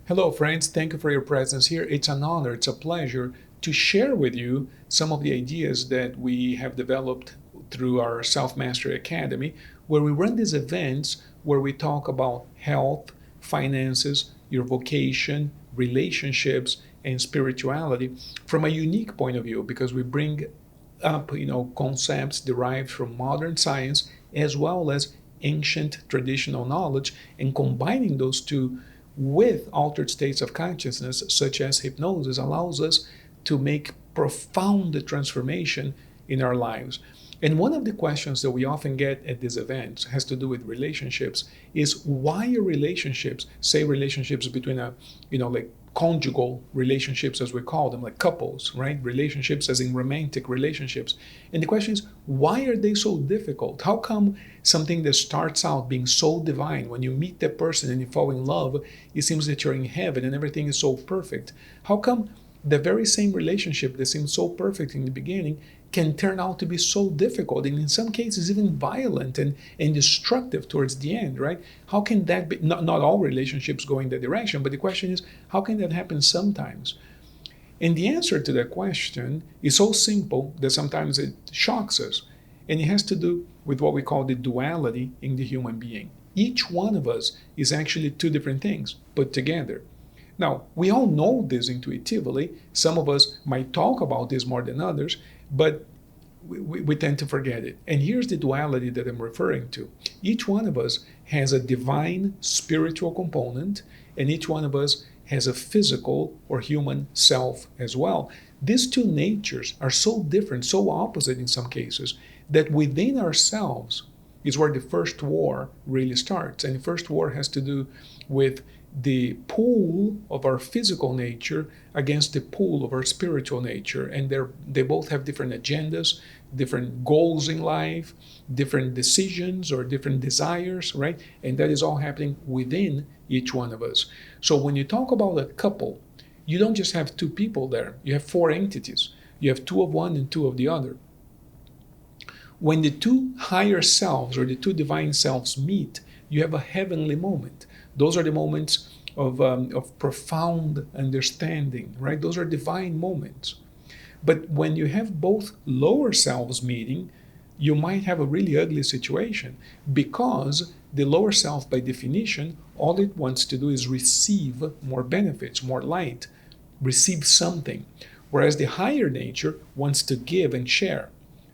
Hello, friends. Thank you for your presence here. It's an honor, it's a pleasure to share with you some of the ideas that we have developed through our Self Mastery Academy, where we run these events where we talk about health, finances, your vocation, relationships, and spirituality from a unique point of view because we bring up, concepts derived from modern science as well as ancient traditional knowledge and combining those two with altered states of consciousness, such as hypnosis, allows us to make profound transformation in our lives. And one of the questions that we often get at these events has to do with relationships is why are relationships, say relationships between like conjugal relationships as we call them, like couples, right? Relationships as in romantic relationships. And the question is, why are they so difficult? How come something that starts out being so divine, when you meet that person and you fall in love, it seems that you're in heaven and everything is so perfect? How come the very same relationship that seemed so perfect in the beginning can turn out to be so difficult and in some cases even violent and destructive towards the end, right? How can that be? Not all relationships go in that direction, but the question is, how can that happen sometimes? And the answer to that question is so simple that sometimes it shocks us. And it has to do with what we call the duality in the human being. Each one of us is actually two different things put together. Now, we all know this intuitively. Some of us might talk about this more than others, but we tend to forget it. And here's the duality that I'm referring to. Each one of us has a divine spiritual component, and each one of us has a physical or human self as well. These two natures are so different, so opposite in some cases, that within ourselves is where the first war really starts. And the first war has to do with the pull of our physical nature against the pull of our spiritual nature. And they both have different agendas, different goals in life, different decisions or different desires, right? And that is all happening within each one of us. So when you talk about a couple, you don't just have two people there, you have four entities. You have two of one and two of the other. When the two higher selves or the two divine selves meet, you have a heavenly moment. Those are the moments of profound understanding, right? Those are divine moments. But when you have both lower selves meeting, you might have a really ugly situation because the lower self, by definition, all it wants to do is receive more benefits, more light, receive something. Whereas the higher nature wants to give and share.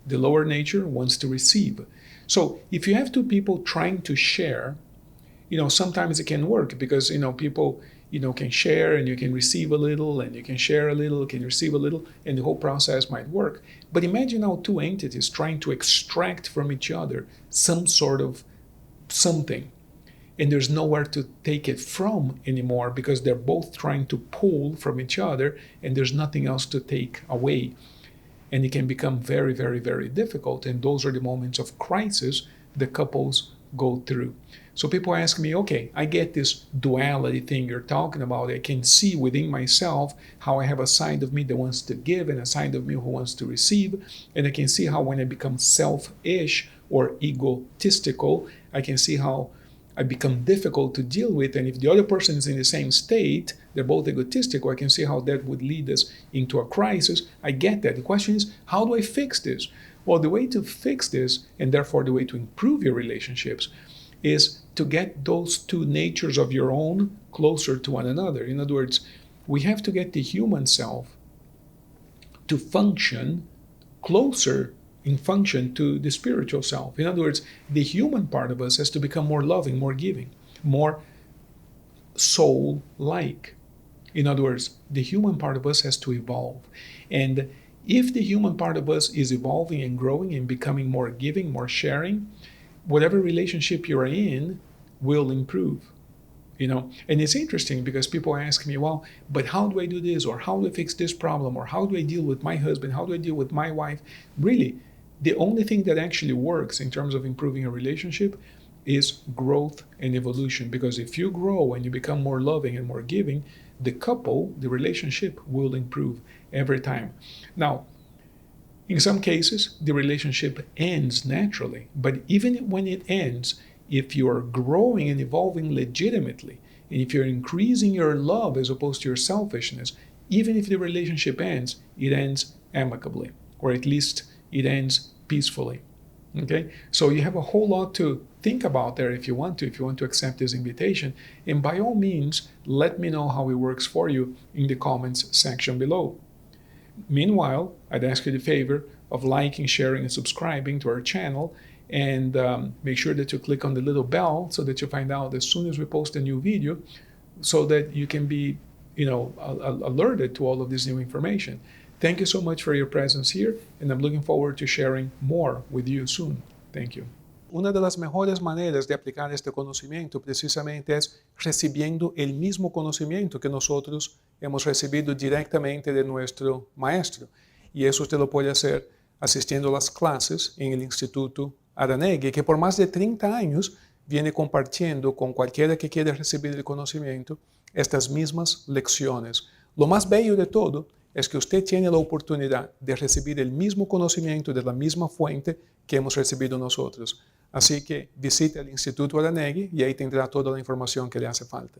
The lower nature wants to receive. So if you have two people trying to share, sometimes it can work because, people, can share and you can receive a little and you can share a little, can receive a little, and the whole process might work. But imagine now two entities trying to extract from each other some sort of something. And there's nowhere to take it from anymore because they're both trying to pull from each other and there's nothing else to take away. And it can become very, very, very difficult. And those are the moments of crisis the couples go through. So people ask me, okay, I get this duality thing you're talking about. I can see within myself how I have a side of me that wants to give and a side of me who wants to receive. And I can see how when I become selfish or egotistical, I can see how I become difficult to deal with. And if the other person is in the same state, they're both egotistical, I can see how that would lead us into a crisis. I get that. The question is, how do I fix this? Well, the way to fix this, and therefore the way to improve your relationships, is to get those two natures of your own closer to one another. In other words, we have to get the human self to function closer in function to the spiritual self. In other words, the human part of us has to become more loving, more giving, more soul-like. In other words, the human part of us has to evolve. And if the human part of us is evolving and growing and becoming more giving, more sharing, whatever relationship you're in will improve. And it's interesting because people ask me, well, but how do I do this? Or how do I fix this problem? Or how do I deal with my husband? How do I deal with my wife? Really, the only thing that actually works in terms of improving a relationship is growth and evolution. Because if you grow and you become more loving and more giving, the couple, the relationship will improve every time. Now, in some cases, the relationship ends naturally. But even when it ends, if you are growing and evolving legitimately, And if you're increasing your love as opposed to your selfishness, even if the relationship ends, it ends amicably, or at least it ends peacefully. Okay, so you have a whole lot to think about there if you want to accept this invitation. And by all means, let me know how it works for you in the comments section below. Meanwhile, I'd ask you the favor of liking, sharing, and subscribing to our channel, and make sure that you click on the little bell so that you find out as soon as we post a new video, so that you can be, alerted to all of this new information. Thank you so much for your presence here, and I'm looking forward to sharing more with you soon. Thank you. Una de las mejores maneras de aplicar este conocimiento precisamente es recibiendo el mismo conocimiento que nosotros hemos recibido directamente de nuestro maestro. Y eso usted lo puede hacer asistiendo a las clases en el Instituto Aranegui, que por más de 30 años viene compartiendo con cualquiera que quiera recibir el conocimiento estas mismas lecciones. Lo más bello de todo es que usted tiene la oportunidad de recibir el mismo conocimiento de la misma fuente que hemos recibido nosotros. Así que visite el Instituto Aranegui y ahí tendrá toda la información que le hace falta.